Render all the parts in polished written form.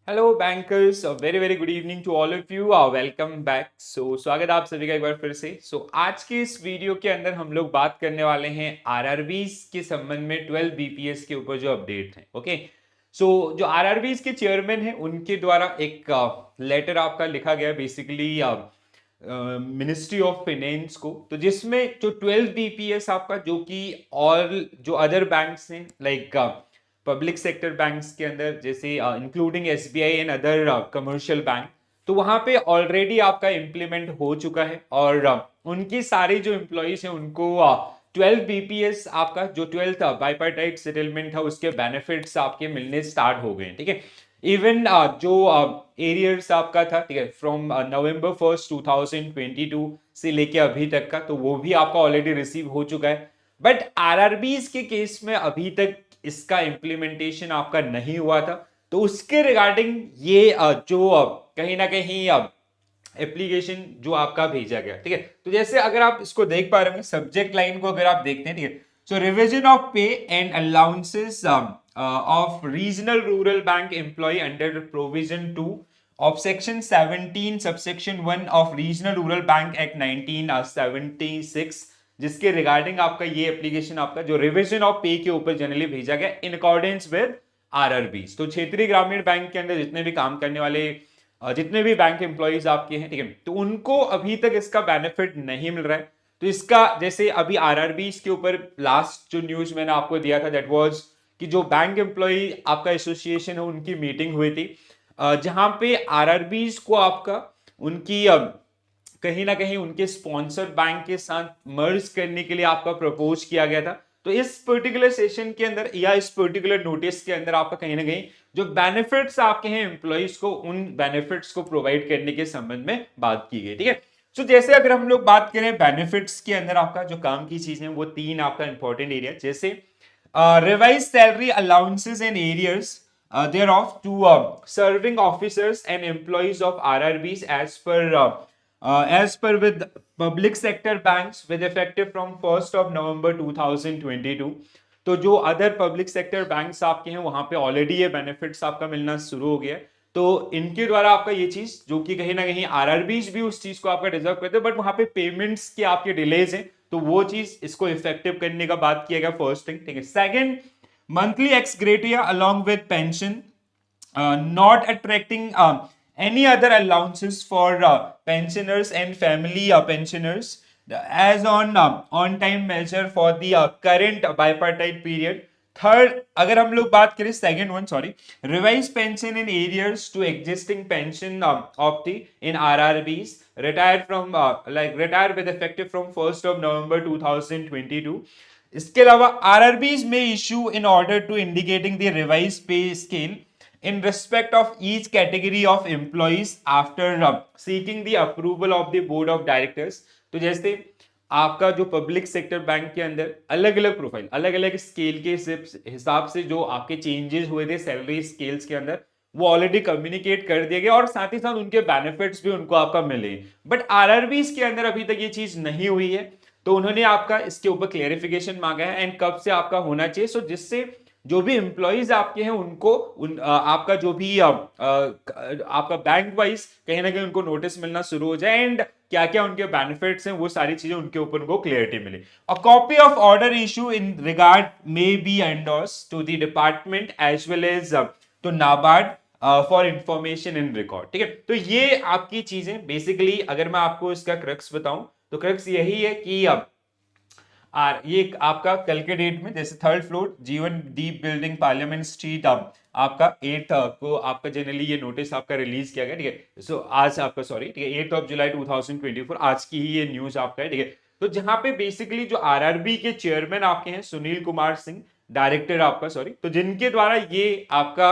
Hello bankers, very very good evening to all of you. Welcome back. स्वागत है आप सभी का एक बार फिर से। आज के इस वीडियो के अंदर हम लोग बात करने वाले हैं आरआरबीज के संबंध में 12 बीपीएस के ऊपर जो अपडेट है। ओके, जो आरआरबीज के चेयरमैन हैं उनके द्वारा एक लेटर आपका लिखा गया बेसिकली मिनिस्ट्री ऑफ फाइनेंस को, तो जिसमें जो 12 बीपीएस आपका जो कि ऑल जो अदर बैंक्स हैं लाइक पब्लिक सेक्टर बैंक्स के अंदर जैसे including SBI and other commercial bank, तो वहां पे ऑलरेडी आपका इम्प्लीमेंट हो चुका है और उनकी सारी जो एम्प्लॉयज हैं उनको 12 बीपीएस आपका जो 12th बाइपार्टाइट सेटलमेंट था उसके बेनिफिट्स आपके मिलने स्टार्ट हो गए। ठीक है, इवन जो एरियर्स आपका था, ठीक है, फ्रॉम नवंबर 1 2022 से लेके अभी तक का, तो वो भी आपका ऑलरेडी रिसीव हो चुका है। बट आरआरबीज के केस में अभी तक इसका इम्प्लीमेंटेशन आपका नहीं हुआ था, तो उसके रिगार्डिंग ये जो कहीं ना कहीं एप्लीकेशन जो आपका भेजा गया। ठीक है, तो जैसे अगर आप इसको देख पा रहे होंगे सब्जेक्ट लाइन को अगर आप देखते हैं, ठीक है, so revision of pay and allowances of regional rural bank employ under provision 2 of section 17 subsection 1 of regional rural bank act 1976, जिसके रिगार्डिंग आपका ये एप्लीकेशन आपका जो रिवीजन ऑफ पे के ऊपर जनरली भेजा गया इन अकॉर्डेंस विद आरआरबी। तो क्षेत्रीय ग्रामीण बैंक के अंदर जितने भी काम करने वाले जितने भी बैंक एम्प्लॉयज आपके हैं, ठीक है, तो उनको अभी तक इसका बेनिफिट नहीं मिल रहा है। तो इसका जैसे अभी आरआरबी के ऊपर लास्ट जो न्यूज मैंने आपको दिया था दैट वाज कि जो बैंक एम्प्लॉय आपका एसोसिएशन है उनकी मीटिंग हुई थी, जहां पे आरआरबी को आपका उनकी कहीं ना कहीं उनके स्पॉन्सर बैंक के साथ मर्ज करने के लिए आपका प्रपोज किया गया था। तो इस पर्टिकुलर सेशन के अंदर या इस पर्टिकुलर नोटिस के अंदर आपका कहीं ना कहीं जो बेनिफिट्स आपके हैं एम्प्लॉइज को, उन बेनिफिट्स को प्रोवाइड करने के संबंध में बात की गई। ठीक है, जैसे अगर हम लोग बात करें बेनिफिट्स के अंदर आपका जो काम की चीजें वो तीन आपका इंपॉर्टेंट एरिया, जैसे revise salary allowances and arrears thereof to serving officers and employees of RRBs as per with public sector banks with effective from 1st of November 2022। तो जो अदर पब्लिक सेक्टर बैंक्स आपके हैं वहां पे already ये benefits आपका मिलना शुरू हो गया है। तो इनके द्वारा आपका ये चीज जो कि कहीं ना कहीं आरआरबीज भी उस चीज को आपका डिजर्व करते हैं, बट वहां पे पेमेंट्स के आपके डिलेज हैं, तो वो चीज इसको इफेक्टिव करने का बात किया गया, फर्स्ट थिंग। ठीक है, second, monthly ex gratia along with pension, not attracting any other allowances for pensioners and family pensioners as on time measure for the current bipartite period। Third, अगर हम लोग बात करें second one, sorry, revise pension in arrears to existing pension of the in RRBs retired from like retire with effective from 1 November 2022। इसके अलावा RRBs में issue in order to indicating the revise pay scale in respect of each category of employees after seeking the approval of the board of directors। तो जैसे आपका जो public sector bank के अंदर अलग अलग प्रोफाइल अलग अलग स्केल के हिसाब से जो आपके चेंजेस हुए थे सैलरी स्केल्स के अंदर, वो ऑलरेडी कम्युनिकेट कर दिए गए और साथ ही साथ उनके बेनिफिट्स भी उनको आपका मिले। बट आरआरबीज के अंदर अभी तक ये चीज नहीं हुई है, तो उन्होंने आपका इसके ऊपर क्लेरिफिकेशन मांगा है एंड कब से आपका होना चाहिए, जिससे जो भी एम्प्लॉयज आपके हैं उनको आपका जो भी आपका बैंक वाइज कहीं ना कहीं उनको नोटिस मिलना शुरू हो जाए एंड क्या क्या उनके बेनिफिट्स हैं वो सारी चीजें उनके ऊपर उनको क्लियरिटी मिले। A copy of order issue in regard may be endorse to the department as well as to NABARD for information in record. ठीक है, तो ये आपकी चीजें बेसिकली अगर मैं आपको इसका क्रक्स बताऊं तो क्रक्स यही है कि ये आपका कल के डेट में जैसे थर्ड फ्लोर जीवन दीप बिल्डिंग पार्लियामेंट स्ट्रीट आपका 8 को आपका जनरली ये नोटिस आपका रिलीज किया गया। ठीक है, आज आपका सॉरी, ठीक है, 8 जुलाई 2024 आज की ही ये न्यूज आपका है। ठीक है, तो जहां पे बेसिकली जो आरआरबी के चेयरमैन आपके हैं सुनील कुमार सिंह, डायरेक्टर आपका सॉरी, तो जिनके द्वारा ये आपका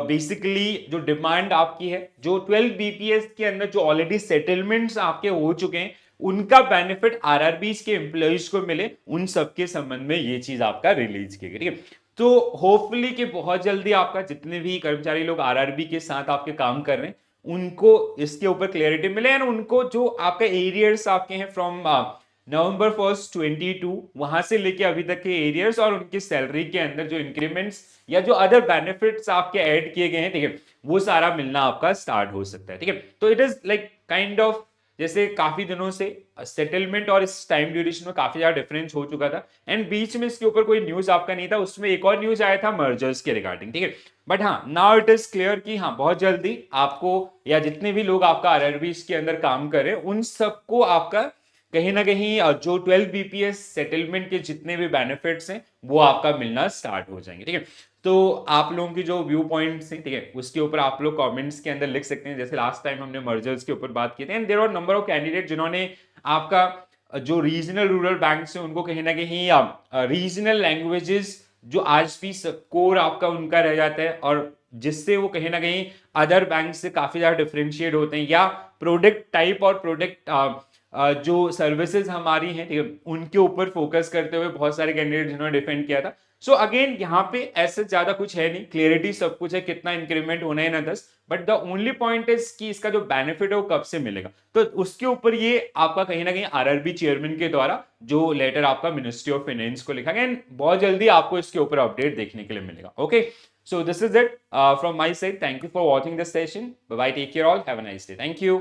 बेसिकली जो डिमांड आपकी है जो 12 बीपीएस के अंदर जो ऑलरेडी सेटलमेंट्स आपके हो चुके हैं उनका बेनिफिट आरआरबीज के एम्प्लॉइज को मिले, उन सबके संबंध में ये चीज आपका रिलीज की गई। ठीक है, तो होपफुली कि बहुत जल्दी आपका जितने भी कर्मचारी लोग आरआरबी के साथ आपके काम कर रहे हैं उनको इसके ऊपर क्लैरिटी मिले एंड उनको जो आपके एरियर्स आपके हैं फ्रॉम नवंबर 1 22 वहां से लेके अभी तक के एरियर्स और उनकी सैलरी के अंदर जो इंक्रीमेंट्स या जो अदर बेनिफिट्स आपके ऐड किए गए हैं, ठीक है, वो सारा मिलना आपका स्टार्ट हो सकता है। ठीक है, तो it is like kind of जैसे काफी दिनों से सेटलमेंट और इस टाइम ड्यूरेशन में काफी ज्यादा डिफरेंस हो चुका था, एंड बीच में इसके ऊपर कोई न्यूज आपका नहीं था। उसमें एक और न्यूज आया था मर्जर्स के रिगार्डिंग, ठीक है। बट हाँ, नाउ इट इज क्लियर कि हाँ, बहुत जल्दी आपको या जितने भी लोग आपका आरआरबी के अंदर काम कर रहे हैं उन सबको आपका कहीं ना कहीं जो 12 बीपीएस सेटलमेंट के जितने भी बेनिफिट्स हैं वो आपका मिलना स्टार्ट हो जाएंगे। ठीक है, तो आप लोगों की जो व्यू पॉइंट्स हैं, ठीक है, उसके ऊपर आप लोग कमेंट्स के अंदर लिख सकते हैं। जैसे लास्ट टाइम हमने मर्जर्स के ऊपर बात की थी, and there are number of candidate जिन्होंने आपका जो रीजनल रूरल बैंक है उनको कहीं ना कहीं रीजनल लैंग्वेजेस जो आज भी कोर आपका उनका रह जाता है, और जिससे वो कहीं ना कहीं अदर बैंक से काफी ज्यादा डिफरेंशिएट होते हैं, या प्रोडक्ट टाइप और प्रोडक्ट जो सर्विसेज हमारी हैं, ठीक है, उनके ऊपर फोकस करते हुए बहुत सारे कैंडिडेट जिन्होंने डिफेंड किया था। सो अगेन यहाँ पे ऐसे ज्यादा कुछ है नहीं, क्लियरिटी सब कुछ है, कितना इंक्रीमेंट होना है ना 10, but the only point is कि इसका जो बेनिफिट है वो कब से मिलेगा, तो उसके ऊपर ये आपका कहीं ना कहीं आरआरबी चेयरमैन के द्वारा जो लेटर आपका मिनिस्ट्री ऑफ फाइनेंस को लिखा गया, एंड बहुत जल्दी आपको इसके ऊपर अपडेट देखने के लिए मिलेगा। Okay, so this is it from my side. Thank you for watching this session. Bye bye, take care all, have a nice day. Thank you.